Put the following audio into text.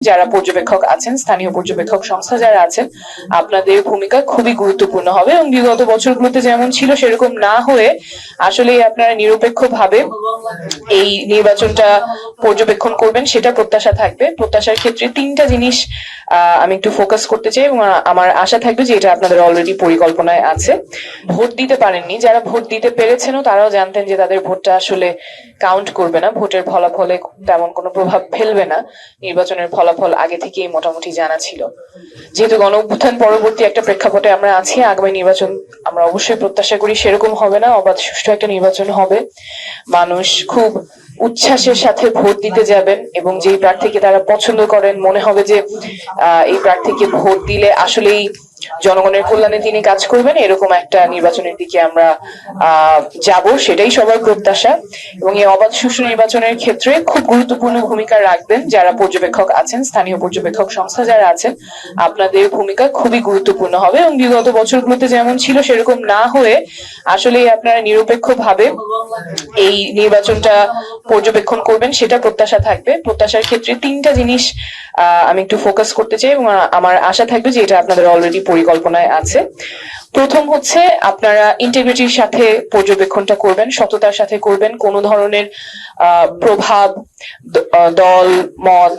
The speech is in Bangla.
যারা পর্যবেক্ষক আছেন, স্থানীয় পর্যবেক্ষক সংস্থা যারা আছেন, আপনাদের ভূমিকা খুবই গুরুত্বপূর্ণ হবে এবং বিগত বছরগুলোতে যেমন ছিল সেরকম না হয়ে আসলে আপনারা নিরপেক্ষভাবে এই নির্বাচনটা পর্যবেক্ষণ করবেন, সেটা প্রত্যাশা থাকবে। প্রত্যাশার ক্ষেত্রে তিনটা জিনিস আমি একটু ফোকাস করতে চাই এবং আমার আশা থাকবে যে এটা আপনাদের অলরেডি পরিকল্পনায় আছে। ভোট দিতে পারেননি, যারা ভোট দিতে পেরেছেনও তারাও জানতেন যে তাদের ভোটটা আসলে কাউন্ট করবে না, ভোটের ফলাফলে তেমন কোনো প্রভাব ফেলবে না। নির্বাচনের ফলাফল আগে থেকেই মোটামুটি জানা ছিল। যেহেতু গণ অভ্যুত্থান পরবর্তী একটা প্রেক্ষাপটে আমরা আছি, আগামী নির্বাচন আমরা অবশ্যই প্রত্যাশা করি সেরকম হবে না, অবাধ সুষ্ঠু একটা নির্বাচন হবে। মানুষ খুব উচ্ছ্বাসের সাথে ভোট দিতে যাবেন এবং যেই প্রার্থীকে তারা পছন্দ করেন, মনে হবে যে এই প্রার্থীকে ভোট দিলে আসলেই জনগণের কল্যাণে তিনি কাজ করবেন, এরকম একটা নির্বাচনের দিকে আমরা যাব, সেটাই সবার প্রত্যাশা। এবং এই অবাধ সুষ্ঠু নির্বাচনের ক্ষেত্রে খুব গুরুত্বপূর্ণ ভূমিকা রাখবেন যারা পর্যবেক্ষক আছেন, স্থানীয় পর্যবেক্ষক সংস্থা যারা আছেন, আপনাদের ভূমিকা খুবই গুরুত্বপূর্ণ হবে এবং বিগত বছরগুলোতে যেমন ছিল সেরকম না হয়ে আসলে আপনারা নিরপেক্ষভাবে এই নির্বাচনটা পর্যবেক্ষণ করবেন, সেটা প্রত্যাশা থাকবে। প্রত্যাশার ক্ষেত্রে তিনটা জিনিস আমি একটু ফোকাস করতে চাই এবং আমার আশা থাকবে যে এটা আপনাদের অলরেডি পরিকল্পনায় আছে। প্রথম হচ্ছে, আপনারা ইন্টিগ্রিটির সাথে পর্যবেক্ষণটা করবেন, সততার সাথে করবেন। কোনো ধরনের প্রভাব, দল মত